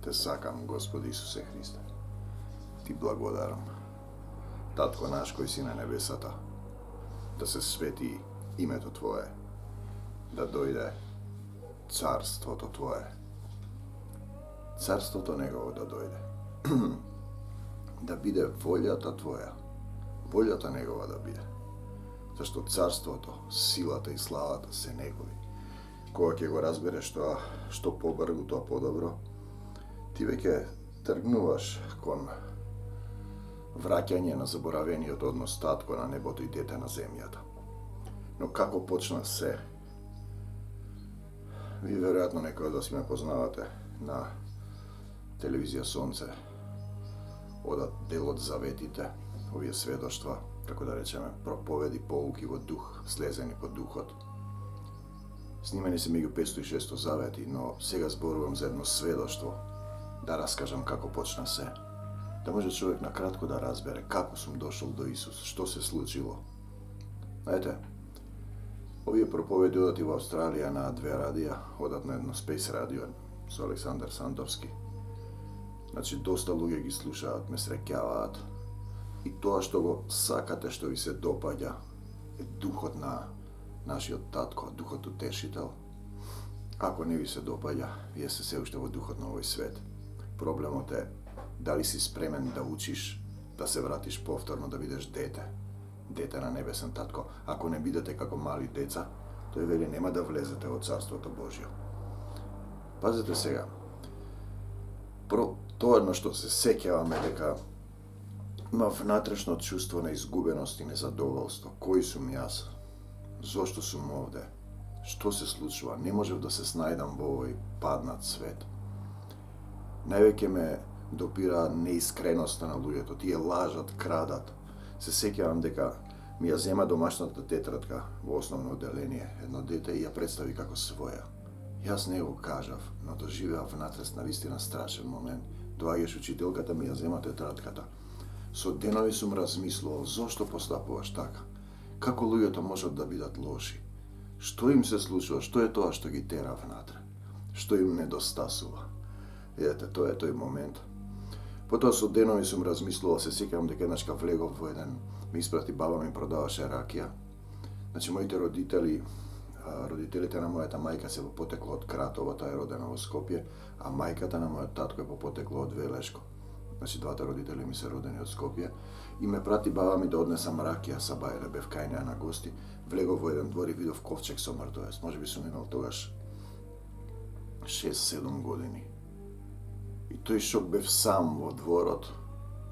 Te sakam, Gospodи Isuse Hrisте. Ti blagodaram, Tatko naš koji si na nebesata, da se sveti imeto Tvoje, da dojde carstvo to Tvoje. Carstvo to njegovo da dojde. Da bide voljata Tvoja, voljata njegova da bide. Zašto carstvo to, silata i slavata se njegovi. Koga ke go razbere što po brgu, to po dobro, ti veke trgnuvaš kon vraćanje na zaboraveniот odnos tatko na nебото и дете на земјата. Но како почна се? Ви веројатно некој од вас ме познавате на телевизија Сонце, одат дел од заветите, овие сведоштва, како да речеме, проповеди, поуки во дух, слезени по духот. Снимени се меѓу 500 и 600 завети, но сега зборувам за едно сведоштво, да раскажам како почна се. Да може човек на кратко да разбере како сум дошол до Исус, што се случило. Знаете, овие проповеди одат и во Австралија на 2 радија, одат на едно Space радио со Александар Сандовски. Значи, доста луѓе ги слушаат, ме среќаваат. И тоа што го сакате, што ви се допаѓа, е духот на нашиот татко, духот утешител. Ако не ви се допаѓа, вие сте се уште во духот на овој свет. Проблемот е дали си спремен да учиш, да се вратиш повторно, да бидеш дете. Дете на небесен татко. Ако не бидете како мали деца, тој вели нема да влезете во Царството Божјо. Пазете сега. Тоа едно што се сеќаваме дека има внатрешно чувство на изгубеност и незадоволство. Кој сум јас? Зошто сум овде? Што се случува? Не можев да се снајдам во овој паднат свет. Највеќе ме допира неискреноста на луѓето. Тие лажат, крадат. Се сеќавам дека ми ја зема домашната тетрадка во основно оделение. Едно дете и ја представи како своја. Јас не го кажав, но доживеав внатре на вистина страшен момент. Доаѓаш учителката, ми ја зема тетрадката. Со денови сум размислувал, зошто постапуваш така? Како луѓето можат да бидат лоши? Што им се случува? Што е тоа што ги тера внатре? Што им недостасува? Едете, тоа е тој момент. Потоа со денови сум размислувал, се сеќавам дека еднашка влегов во еден, ми испрати баба ми продаваше ракија. Значи, моите родители, родителите на мојата мајка се по потекло од Кратово, таа е родена во Скопје, а мајката на мојот татко е по потекло од Велешко. Значи, двата родители ми се родени од Скопје. И ме прати баба ми да однесам ракија са бајле, бев кај неа на гости. Влегов во еден двор и видов ковчег со мртовец. Може би сум имал тогаш 6-7 години. И тој шок бев сам во дворот,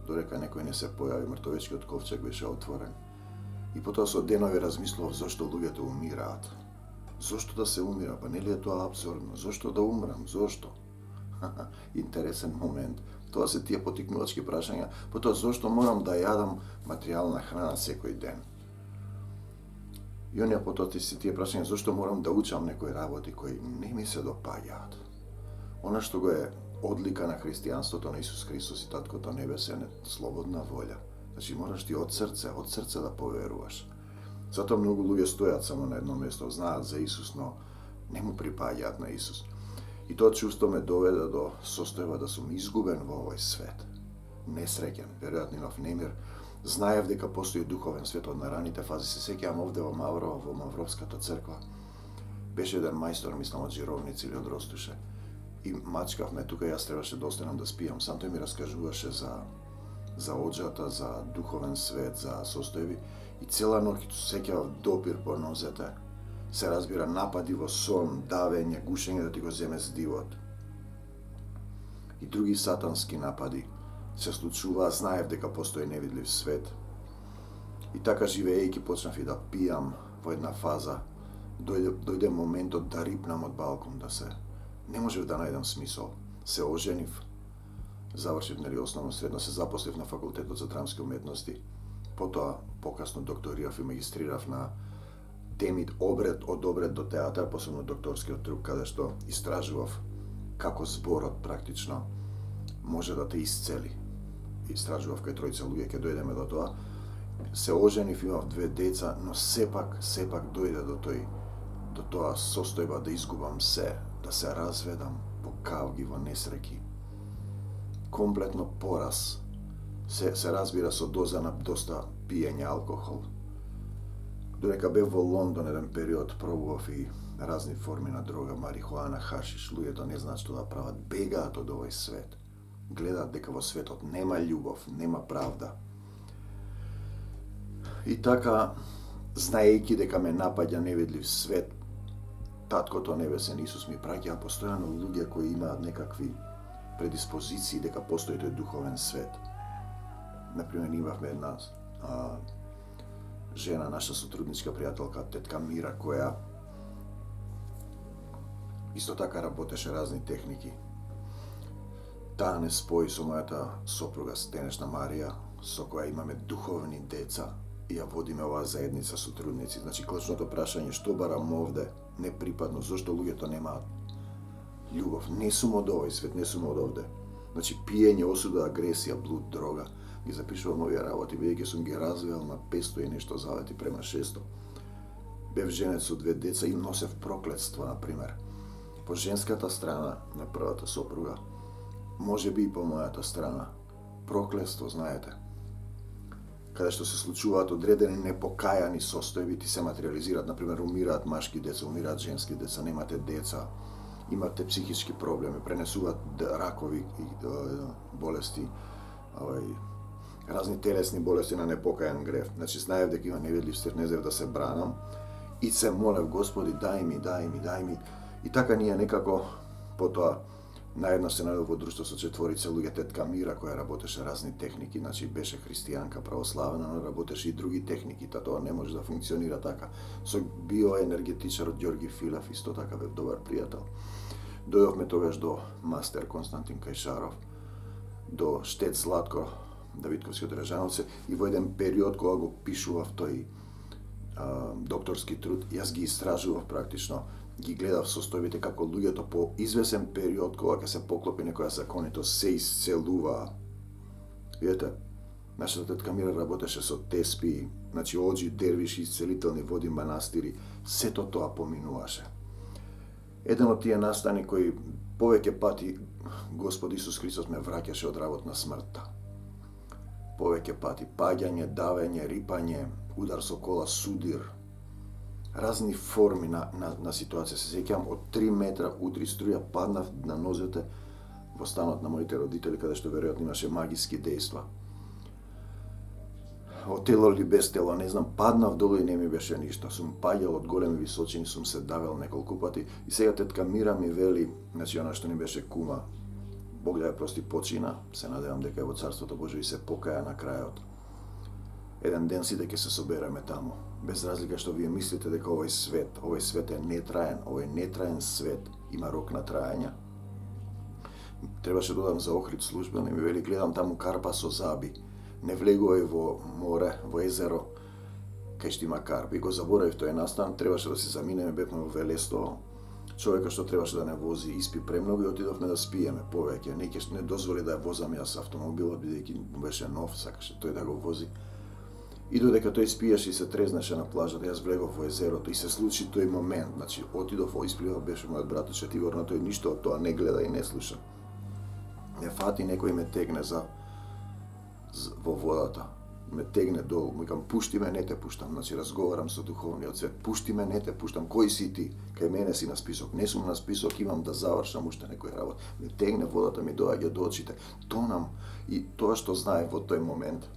додека некој не се појави, мртовечкиот ковчег беше отворен. И потоа со денови размислував зошто луѓето умираат. Зошто да се умира? Па нели е тоа абсурдно? Зошто да умрам? Зошто? Интересен момент. Тоа се тие потикнувачки прашања. Потоа зошто морам да јадам материјална храна секој ден? И оние потоа се тие прашања зошто морам да учам некои работи кои не ми се допаѓаат. Она што го е одлика на христијанството на Исус Христос и Таткото Небесен е слободна волја. Значи мораш ти од срце да поверуваш. Затоа многу луѓе стојат само на едно место, знаат за Исус, но не му припаѓаат на Исус. И тоа чувство ме доведе до состојба да сум изгубен во овој свет. Несреќен, веројатно имав немир. Знаев дека постои духовен свет од нараните фази. Се сеќавам овде во Маврово, во Мавровската црква. Беше еден мајстор, мислам од Жировници или од Ростуше. И мачкавме тука, јас требаше да останам да спијам. Сам тој ми раскажуваше за оџата, за духовен свет, за состојби. И цела ноќ се сеќавав допир по нозете. Се разбира напади во сон, давење, гушење да ти го земе здивот. И други сатански напади се случуваа, знаев дека постои невидлив свет. И така живеејќи почнав и да пијам во една фаза. Дојде моментот да рипнам од балкон, да се не можев да најдам смисол. Се оженив, завршив основно средно, се запослив на факултетот за драмски уметности. Потоа покасно докторирав и магистрирав на теми од обред до театар, посебно докторскиот труд, каде што истражував како зборот практично може да те исцели. Истражував кај тројца луѓе, ќе дојдеме до тоа. Се оженив, имав 2 деца, но сепак дојде до тоа состојба да изгубам се, да се разведам во кавги, во несреќи. kompletno poraz se razbira со доза на доста пиење алкохол. Додека бев во Лондон еден период, пробував и разни форми на дрога, марихуана, хашиш, луѓето не знаат што да прават, бегаат од овој свет. Гледаат дека во светот нема љубов, нема правда. И така, знаејќи дека ме напаѓа невидлив свет, Таткото Небесен Исус ми праќа постојано луѓе кои имаат некакви предиспозиции дека постои тој духовен свет. Например, имавме една жена, наша сотрудничка пријателка, тетка Мира, која исто така работеше разни техники. Таа не спои со мојата сопруга Стенешна Марија, со која имаме духовни деца и ја водиме оваа заедница сотрудници. Значи, клучното прашање што барам овде, неприпадно, зошто луѓето немаат љубов. Не сум од овој свет, не сум од овде. Значи, пиење, осуда, агресија, блуд, дрога, ги запишувам овие работи, бидејќи сум ги развел на 500 и нешто завети према 600. Бев женет со 2 деца и носев проклетство, например. По женската страна на првата сопруга, може би и по мојата страна. Проклетство, знаете. Каде што се случуваат одредени непокајани состојби, ти се материализираат, например, умираат машки деца, умираат женски деца, немате деца, имате психички проблеми, пренесуваат ракови и болести, разни телесни болести на непокајан грев. Значи, знаев дека има невидлив свет, не знаев да се бранам и се молев, Господи, дај ми. И така ние некако потоа наедно се најдов во друштво со 4 луѓе, тетка Мира која работеше разни техники, значи беше христијанка православна, но работеше и други техники, тоа не може да функционира така. Со биоенергетичарот Ѓорги Филев исто така бев добар пријател. Дојдовме тогаш до мастер Константин Кајшаров, до Штет Златко Давидковски од Режановце и во еден период кога го пишував тој докторски труд, јас ги истражував практично, ги гледав состојбите како луѓето по извесен период кога ќе се поклопи некоја законитост се исцелуваа. Видете, нашата тетка Мира работеше со теспи, значи оџи, дервиши, исцелителни води, манастири, сето тоа поминуваше. Еден од тие настани кои повеќе пати Господ Исус Христос ме враќаше од работна смртта. Повеќе пати паѓање, давење, рипање, удар со кола, судир, разни форми на ситуација. Се сеќавам од 3 метра удри струја, паднав на нозете во станот на моите родители, каде што веројатно имаше магиски дејства. Од тело или без тело, не знам, паднав долу и не ми беше ништо. Сум паѓал од големи височини, сум се давел неколку пати и сега тетка Мира ми вели, значи она што ни беше кума, Бог да ја прости, почина, се надевам дека е во Царството Божие и се покаја на крајот. Еден ден сите ќе се собереме таму. Без разлика што вие мислите дека овој свет е нетраен, овој нетраен свет има рок на траење. Требаше да додам за Охрид службено и ми вели, гледам таму карпа со заби. Не влегувај во море, во езеро, кај што има карпи. Го заборавив тој настан, требаше да се заминеме, бевме во Велестово. Човекот што требаше да не вози, испи премногу и отидовме да спиеме повеќе. Не дозволи да ја возам јас автомобилот, бидејќи беше нов, сакаше тој да го вози. И додека тој спиеше и се трезнеше на плажата, јас влегов во езерото и се случи тој момент. Значи, отидов, испливав, беше мојот братуче Тигор, но тој ништо од тоа не гледа и не слуша. Ме фати, некој ме тегне во водата. Ме тегне долу, му викам, пушти ме, не те пуштам. Значи, разговарам со духовниот свет. Пушти ме, не те пуштам. Кој си ти? Кај мене си на список. Не сум на список, имам да завршам уште некој работ. Ме тегне водата, ми доаѓа до очите. Тонам. И тоа што знаев во тој момент,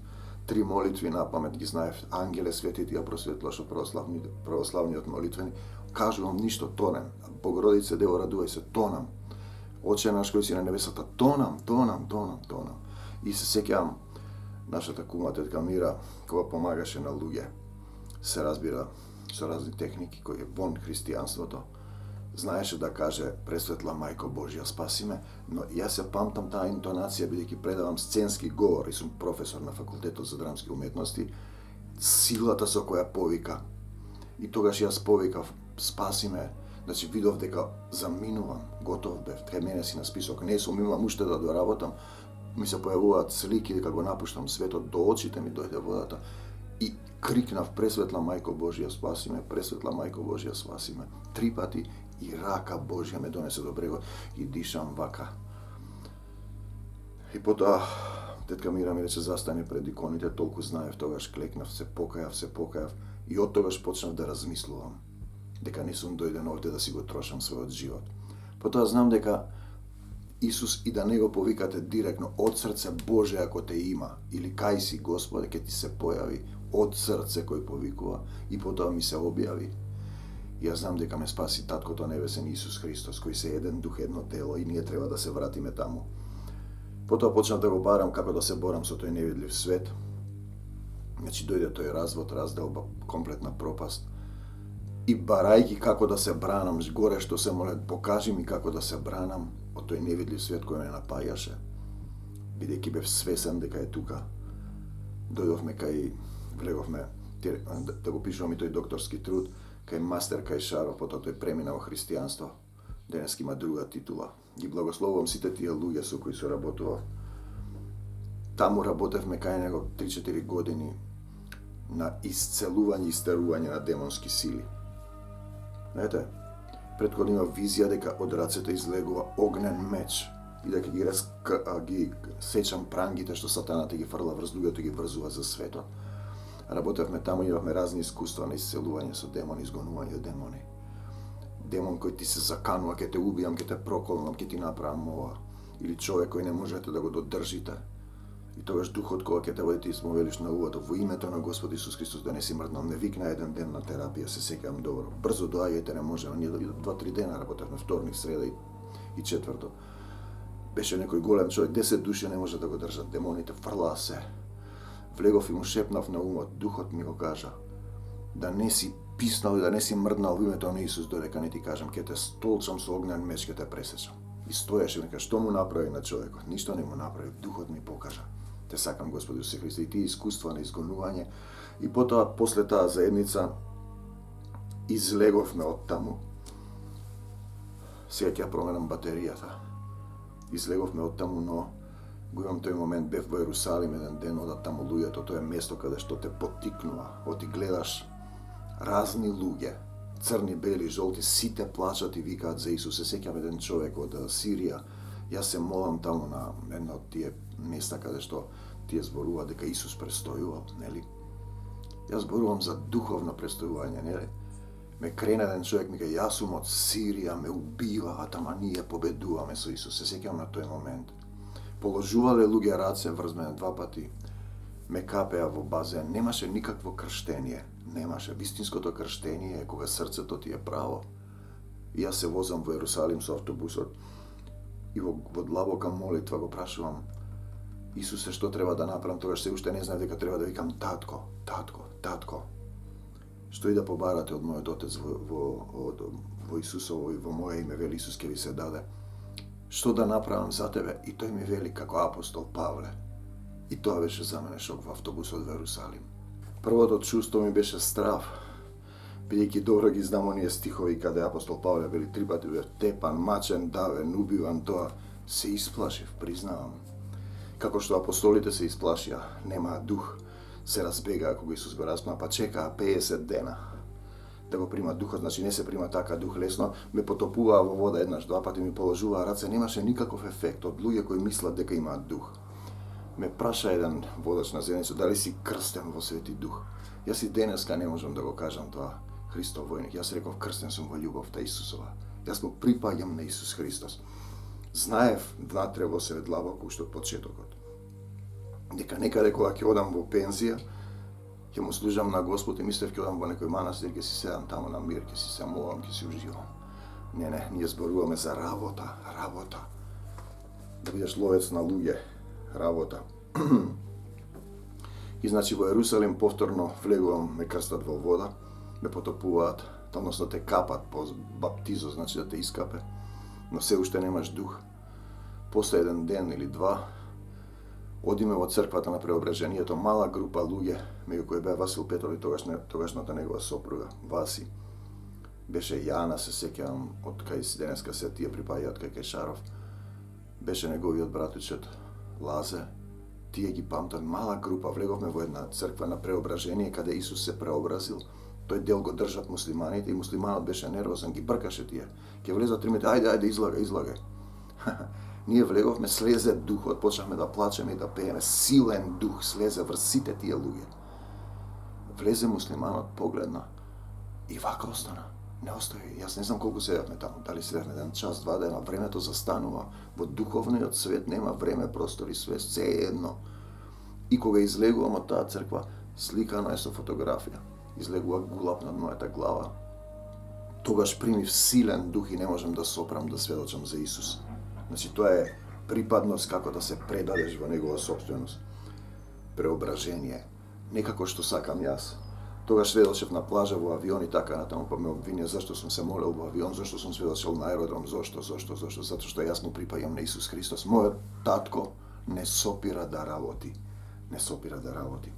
3 молитви на памет ги знаев, Ангеле, свети ти ја просветлаш православниот молитвени, кажувам ништо, тонем. Богородице, Дево, радувај се, тонам. Оче наш кој си на небесата, тонам. И се сеќавам, нашата кума тетка Мира, кога помагаше на луѓе, се разбира со разни техники кои вон христијанството, знаеше да каже Пресветла Мајко Божја спаси ме, но јас се памтам таа интонација, бидејќи предавам сценски говор и сум професор на факултетот за драмски уметности, силата со која повика. И тогаш јас повикав, спаси ме, значи видов дека заминувам, готов бев, кај мене си на список, не сум, имам уште да доработам, ми се појавуваат слики дека го напуштам светот, до очите ми дојде водата и крикнав Пресветла Мајко Божја спаси ме, Пресветла Мајко Божја спаси ме. 3 пати и рака Божја ме донесе до брегот и дишам вака. И потоа, тетка Мира ми рече, застани пред иконите, толку знаев, тогаш клекнав, се покајав и од тогаш почнав да размислувам дека не сум дојден овде да си го трошам својот живот. Потоа знам дека Исус и да не го повикате директно од срце Боже ако те има, или кај си Господе, ке ти се појави од срце кој повикува и потоа ми се објави. Јас знам дека ме спаси Таткото Небесен Исус Христос, кој се еден дух, едно тело и ние треба да се вратиме таму. Потоа почнав да го барам како да се борам со тој невидлив свет. Значи дојде тој развод, разделба, комплетна пропаст. И барајки како да се бранам, горе што се моле, покажи ми како да се бранам од тој невидлив свет кој ме напајаше. Бидејќи бев свесен дека е тука. Дојдовме кај, влеговме, да го пишувам и тој докторски труд, кај мастер кај Шаров, потоа тој премина во христијанство. Денески има друга титула. Ги благословувам сите тие луѓе со кои соработував. Таму работевме кај него 3-4 години на исцелување и истерување на демонски сили. Знаете, предходно има визија дека од рацете излегува огнен меч и дека ги сечам прангите што сатаната ги фрла врз луѓето и ги врзува за светот. Работевме таму и имавме разни искуства на исцелување со демони, изгонување демони. Демон кој ти се заканува, ќе те убијам, ќе те проколнам, ќе ти направам ова. Или човек кој не можете да го додржите. И тогаш духот кога ќе те водите и му велиш на увото, во името на Господ Исус Христос да не си мртнал, не викна еден ден на терапија, се сеќавам добро. Брзо доаѓајте, не можеме, ние 2-3 дена работевме, вторник, среда и четврто. Беше некој голем човек, 10 души не може да го држат, демоните фрлаа се. Влегов и му шепнав на умот, духот ми го кажа, да не си писнал и да не си мрднал во името на Исус, додека не ти кажам, ке те столчам со огнен меч, ке те пресечам. И стоеше, нека што му направи на човекот? Ништо не му направи, духот ми покажа. Те сакам Господи Исус Христос и тие искуства на изгонување. И потоа, после таа заедница, излеговме од таму. Сега ќе променам батеријата. Излеговме од таму, но го имам тој момент, бев во Ерусалим еден ден, одат таму луѓето, тоа е место каде што те поттикнува. Оти гледаш разни луѓе, црни, бели, жолти, сите плачат и викаат за Исус. Се сеќам еден човек од Сирија, јас се молам таму на една од тие места каде што тие зборува дека Исус престојувал, нели? Јас зборувам за духовно престојување, нели? Ме крена еден човек, ми ка јас сум од Сирија, ме убиваат, ама ние победуваме со Исус. Се сеќам на тој момент. Положувале луѓе раце врз мене 2 пати, ме капеа во базен, немаше никакво крштение, немаше. Вистинското крштение е кога срцето ти е право. И јас се возам во Ерусалим со автобусот и во длабока молитва го прашувам Исусе, што треба да направам? Тогаш се уште не знаев дека треба да викам татко, татко, татко. Што и да побарате од мојот отец во Исусово и во моје име, вели Исус ке ви се даде. Што да направам за тебе? И тој ми вели како апостол Павле. И тоа беше за мене шок во автобусот во Ерусалим. Првото чувство ми беше страв, бидејќи добро ги знам оние стихови каде апостол Павле вели 3 пати бев тепан, мачен, давен, убиван, тоа се исплашив, признавам. Како што апостолите се исплашија, немаа дух, се разбегаа кога Исус го распна, па чекаа 50 дена да го прима духот, значи не се прима така дух лесно, ме потопуваа во вода еднаш, 2 пати ми положуваа раце, немаше никаков ефект од луѓе кои мислат дека имаат дух. Ме праша еден водач на заедница дали си крстен во Свети Дух. Јас и денеска не можам да го кажам тоа, Христов војник. Јас реков крстен сум во љубовта Исусова. Јас му припаѓам на Исус Христос. Знаев внатре во себе длабоко уште од почетокот дека некаде кога ќе одам во пензија, ќе му служам на Господ и мислев ќе одам во некој манастир, ќе си седам таму на мир, ќе си се молам, ќе си уживам. Не, ние зборуваме за работа. Да бидеш ловец на луѓе, работа. И значи во Ерусалим повторно влегувам, ме крстат во вода, ме потопуваат, односно те капат по баптизо, значи да те искапе, но се уште немаш дух. После еден ден или 2, одиме во црквата на Преображението, мала група луѓе, меѓу кои беа Васил Петров и тогашната негова сопруга, Васи. Беше Јана, се сеќавам, од кај денеска се тие припаѓаат кај Шаров. Беше неговиот братучет Лазе. Тие ги памтат, мала група, влеговме во една црква на Преображение, каде Исус се преобразил. Тој дел го држат муслиманите и муслиманот беше нервозен, ги бркаше тие. Ке влезат тримите, ајде, излагај. Ние влеговме, слезе духот, почнахме да плачеме и да пееме. Силен дух слезе врз сите тие луѓе. Влезе муслиманот, погледна и вака остана. Не остави. Јас не знам колку седевме таму, дали седевме еден час, 2 дена, времето застанува. Во духовниот свет нема време, простор и свет, се е едно. И кога излегувам од таа црква, сликано е со фотографија. Излегува гулап над мојата глава. Тогаш примив силен дух и не можам да сопрам да сведочам за Исус. Значи, тоа е припадност како да се предадеш во Негова собственост. Преображение. Некако што сакам јас. Тогаш сведочев на плажа во авион и така натаму, па ме обвинија зашто сум се молел во авион, зашто сум сведочел на аеродром, зашто, затоа што јас му припаѓам на Исус Христос. Мојот татко не сопира да работи. Не сопира да работи.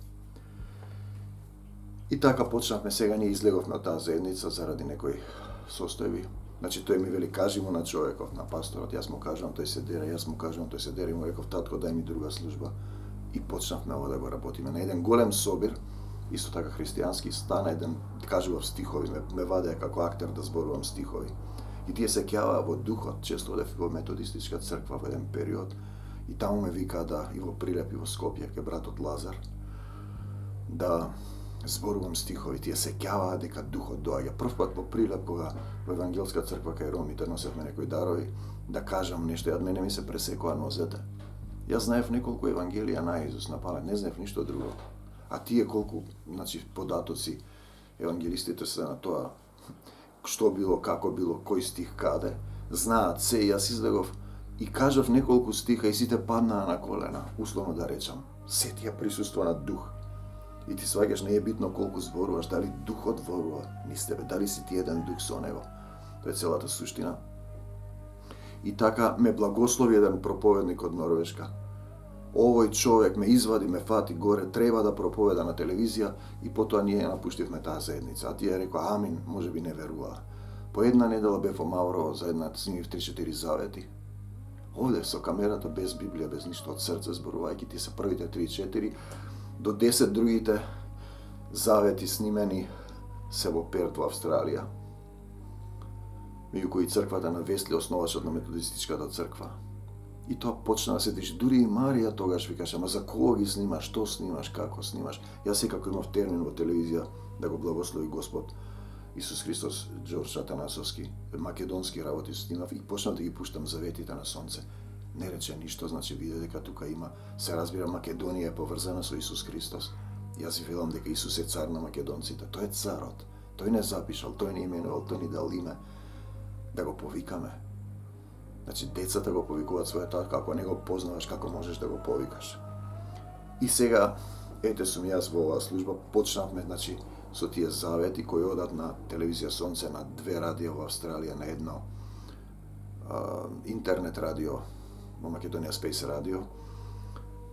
И така почнавме, сега ние излеговме од таа заедница заради некои состојби. Значи тој ми вели, кажи му на човеков, на пасторот, јас му кажувам, тој се дере, јас му кажувам, тој се дере, и му реков, татко, дај ми друга служба. И почнавме ова да го работиме. На еден голем собир, исто така христијански, стана еден, кажував стихови, ме вадеа како актер да зборувам стихови. И тие се кјаваа во духот, често одев во методистичка црква во еден период, и таму ме викаа да, и во Прилеп, и во Скопје, ке братот Лазар, да зборувам стихови, тие се кјаваа дека духот доаѓа. Прв пат во Прилеп, кога во евангелска црква кај ромите носевме некои дарови, да кажам нешто, од мене ми се пресекоа нозете. Јас знаев неколку евангелија на Исус на памет, не знаев ништо друго. А тие колку, значи, податоци евангелистите се на тоа, што било, како било, кој стих каде, знаат се, и јас излегов и кажав неколку стиха и сите паднаа на колена, условно да речам. Се тие присуство на дух. И ти сваѓаш, не е битно колку зборуваш, дали духот зборува низ тебе, дали си ти еден дух со него. Тоа е целата суштина. И така ме благослови еден проповедник од Норвешка. Овој човек ме извади, ме фати горе, треба да проповеда на телевизија, и потоа ние напуштивме таа заедница. А тие рекоа, амин, може би не веруваа. По една недела бев во Маврово, за една снимив 3-4 завети. Овде со камерата, без Библија, без ништо, од срце зборувајќи, ти се првите 3-4, до 10 другите завети снимени се во Перт во Австралија. Меѓу кои црквата на Весли, основачот на методистичката црква. И тоа почна да се движи. Дури и Марија тогаш викаше, ама за кого ги снимаш, што снимаш, како снимаш. Јас секако имав термин во телевизија да го благослови Господ Исус Христос, Џорџ Атанасовски, македонски работи снимав и почнав да ги пуштам заветите на сонце. Не рече ништо, значи виде дека тука има, се разбира, Македонија е поврзана со Исус Христос. Јас ви велам дека Исус е цар на македонците. Тој е царот. Тој не запишал, тој не именувал, тој ни дал име да го повикаме. Значи, децата го повикуваат својот тат, како не го познаваш, како можеш да го повикаш. И сега, ете сум јас во оваа служба, почнавме, значи, со тие завети кои одат на телевизија Сонце, на 2 радио во Австралија, на едно интернет радио во Македонија, Space Radio,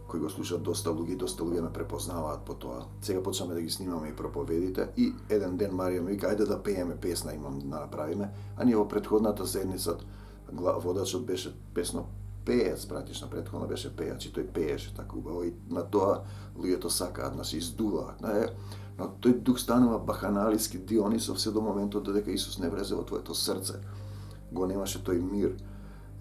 кои го слушаат доста луѓе ме препознаваат по тоа. Сега почнаме да ги снимаме и проповедите, и еден ден Марија ми вика, ајде да пееме песна, имам да направиме, а ние во претходната заедница водачот беше песно пеец, практично претходно беше пејач и тој пееше така убаво, и на тоа луѓето сакаат, да се издуваат. Но тој дух станува баханалиски Дионисов се до моментот додека Исус не влезе во твоето срце. Го немаше тој мир.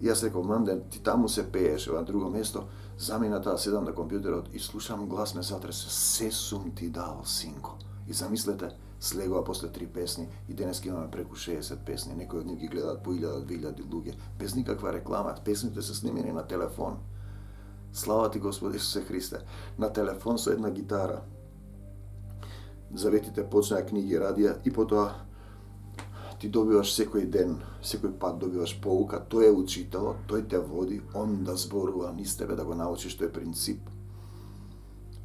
И јас реков, мамден, ти таму се пееше, во друго место, замина таа, седам на компјутерот и слушам глас ме затресе, се сум ти дал, синко. И замислете, слегува после 3 песни и денес имаме преку 60 песни. Некои од нив ги гледаат по 1000-2000 луѓе, без никаква реклама. Песните се снимени на телефон. Слава ти Господи Исусе Христе. На телефон со една гитара. Заветите почнаа, книги, радија, и потоа ти добиваш секој ден, секој пат добиваш поука, тој е учителот, тој те води, он да зборува низ тебе, да го научиш тој принцип.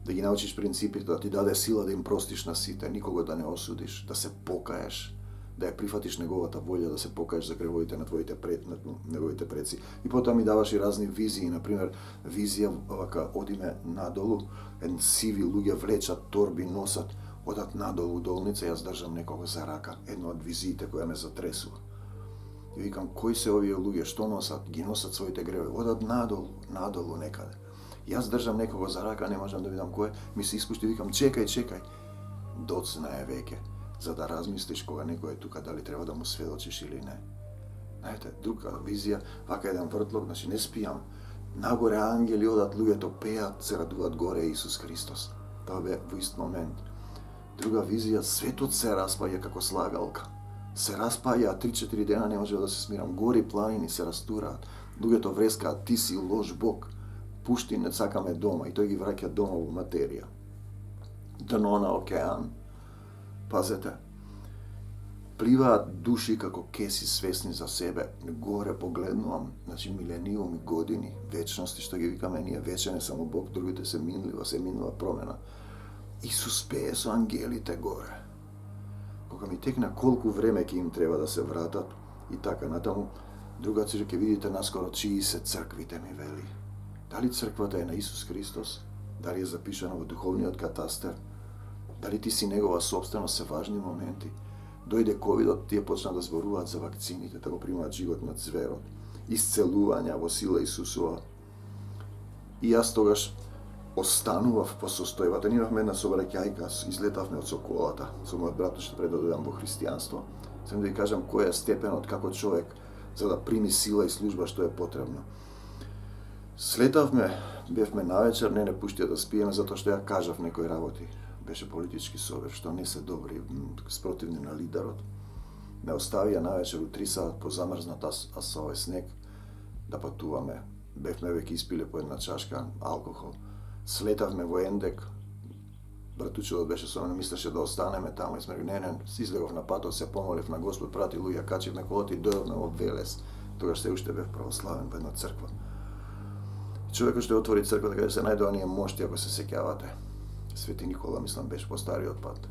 Да ги научиш принципите, да ти даде сила да им простиш на сите, никого да не осудиш, да се покаеш, да ја прифатиш неговата волја, да се покаеш за гревовите на неговите предци. И потоа ми даваш и разни визии, например, визија вака одиме надолу, сиви луѓе влечат торби, носат, одат надолу долница, јас држам некого за рака, едно од визиите која ме затресува. И викам, кои се овие луѓе, што носат? Ги носат своите гревови, одат надолу некаде. Јас држам некого за рака, не можам да видам кој, ми се испушти, викам, чекај, доцна е веќе, за да размислиш кога некој е тука, дали треба да му сведочиш или не. Знаете, друга визија, вака еден вртлок, значи не спијам. Нагоре ангели одат, луѓето пеат, се радуваат горе Исус Христос. Тоа бе во ист момент. Друга визија, светот се распаја како слагалка. Се распаја, 3-4 дена не може да се смирам. Гори планини се растураат. Луѓето врескаат, ти си лош Бог. Пушти, не сакаме дома. И тој ги враќа дома во материја. Дно на океан. Пазете. Пливаат души како кеси свесни за себе. Горе погледнувам, значи милениуми, години, вечности, што ги викаме ние, вечен е само Бог, другите се минлива, се минлива промена. Исус пее со ангелите горе. Кога ми текна колку време ќе им треба да се вратат и така натаму, другаци ќе видите наскоро чии се црквите, ми вели. Дали црквата е на Исус Христос? Дали е запишана во духовниот катастер? Дали ти си негова собственост, се важни моменти? Дојде ковидот, тие почна да зборуваат за вакцините, да го примаат живот на зверот, исцелувања во сила Исусова. И јас тогаш останував по состојбата. Ние имавме една собраќајка, излетавме од Соколата, со мојот брат што пред да дојдам во христијанство. Сем да ви кажам кој е степенот како човек за да прими сила и служба што е потребно. Слетавме, бевме навечер, не пуштија да спиеме затоа што ја кажав некои работи. Беше политички совет, што не се добри, спротивни на лидерот. Ме оставија навечер у 3 саат по замрзнат асове снег да патуваме. Бевме веќе испиле по една чашка алкохол. Слетавме во Ендек. Братучевот беше со мене, мислеше да останеме таму и сме рекли, не, излегов на патот, се помолив на Господ, прати луѓе, качивме колата и дојдовме во Велес. Тогаш се уште бев православен во една црква. Човекот што отвори црквата каде се најдоа ние мошти, ако се сеќавате. Свети Никола, мислам, беше по стариот пат.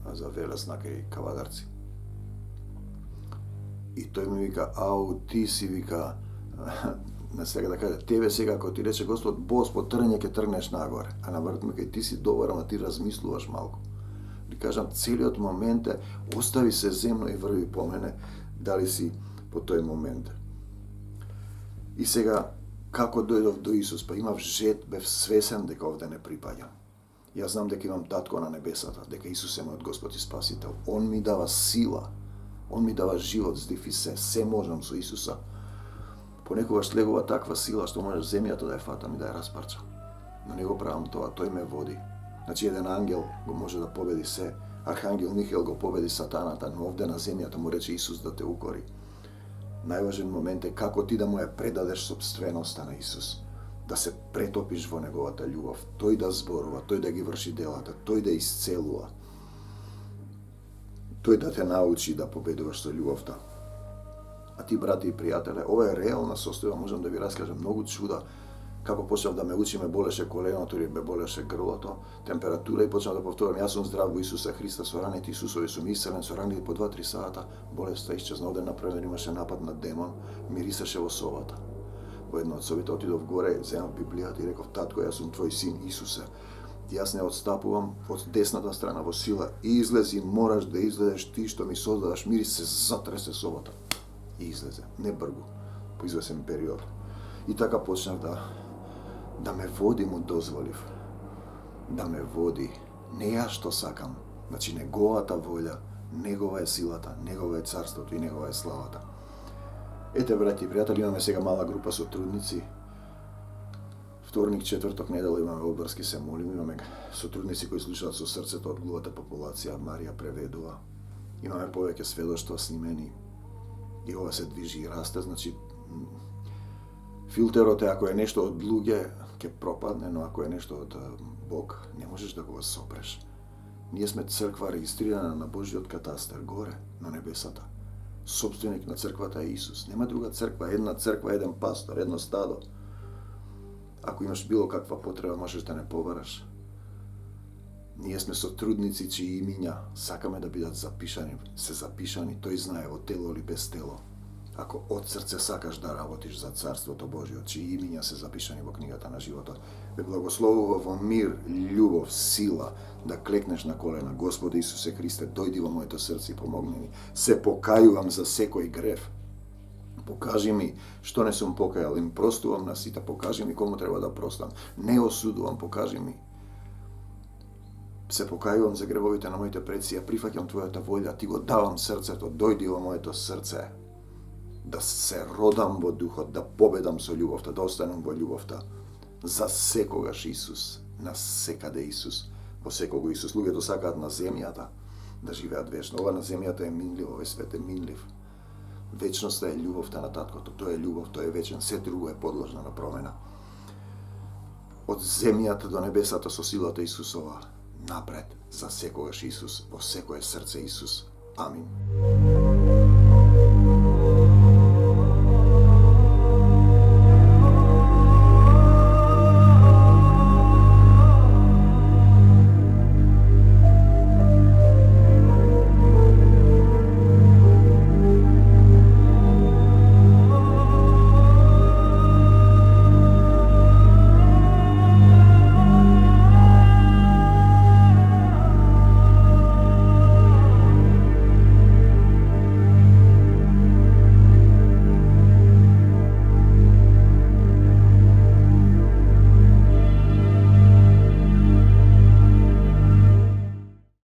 А за Велес накај Кавадарци. И тој ми вика, ау, ти си, вика, на сега да каже, тебе сега, ако ти рече Господ, бос по трне ќе тргнеш нагоре. А на врт ми кај, ти си добар, ама ти размислуваш малку. Ли кажам, целиот момент е, остави се земно и врви по мене, дали си по тој момент. И сега, како дојдов до Исус, па имав жет, бев свесен дека овде не припаѓам. Јас знам дека имам татко на небесата, дека Исус е мојот Господ и Спасител. Он ми дава сила, Он ми дава живот, здив и се можам со Исуса. Понекогаш слегува таква сила што можеш земјата да ја фатам и да ја распарчам. Но не го правам тоа, тој ме води. Значи еден ангел го може да победи се, архангел Михаел го победи сатаната, но овде на земјата му рече Исус да те укори. Најважен момент е како ти да му ја предадеш собственоста на Исус. Да се претопиш во неговата љубов, тој да зборува, тој да ги врши делата, тој да исцелува. Тој да те научи да победуваш со љубовта. А ти, брати и пријателе, ова е реална состојба, можам да ви раскажам многу чуда. Како почнав да ме учи, ме болеше коленото или ме болеше грлото, температура и почнав да повторам, јас сум здрав во Исуса Христа, со раните Исусови сум исцелен, со раните по 2-3 сата, болеста исчезна. Оден например имаше напад на демон, мирисаше во собата. Во едно од собите отидов горе, земав Библијата и реков, татко, јас сум твој син Исусе. Јас не отстапувам од десната страна во сила. Излези, мораш да излезеш, ти што ми создаваш, мирис се затресе собата. И излезе, не бргу, по извесен период. И така почнав да ме води, му дозволив. Да ме води, не ја што сакам, значи неговата волја, негова е силата, негово е царството и негова е славата. Ете, брати и пријатели, имаме сега мала група сотрудници. Вторник, четврток, недела имаме обврски, се молим, имаме сотрудници кои слушаат со срцето од глувата популација, Марија преведува. Имаме повеќе сведоштва снимени. И ова се движи и расте, значи филтерот е ако е нешто од луѓе ќе пропадне, но ако е нешто од Бог, не можеш да го сопреш. Ние сме црква регистрирана на Божиот катастер горе на небесата. Собственик на црквата е Исус. Нема друга црква, една црква, еден пастор, едно стадо. Ако имаш било каква потреба, можеш да не побараш. Ние сме сотрудници чии имиња сакаме да бидат запишани, се запишани, тој знае во тело или без тело. Ако од срце сакаш да работиш за Царството Божие, чии имиња се запишани во книгата на животот, ве благословува во мир, љубов, сила, да клекнеш на колена. Господи Исусе Христе, дојди во моето срце и помогни ми. Се покајувам за секој грев. Покажи ми што не сум покајал, им простувам на сите, покажи ми кому треба да простам. Не осудувам, покажи ми. Се покајувам за гревовите на моите предци, ја прифаќам Твојата волја, Ти го давам срцето, дојди во моето срце. да се родам во духот, да победам со љубовта, да останам во љубовта. За секогаш Исус, на секаде Исус, во секого Исус. Луѓето сакаат на земјата да живеат вечно. Ова на земјата е минливо, овој свет е минлив. Вечноста е љубовта на Таткото. Тој е љубов, тој е вечен, се друго е подложно на промена. Од земјата до небесата со силата Исусова, напред, за секогаш Исус, во секое срце Исус. Амин.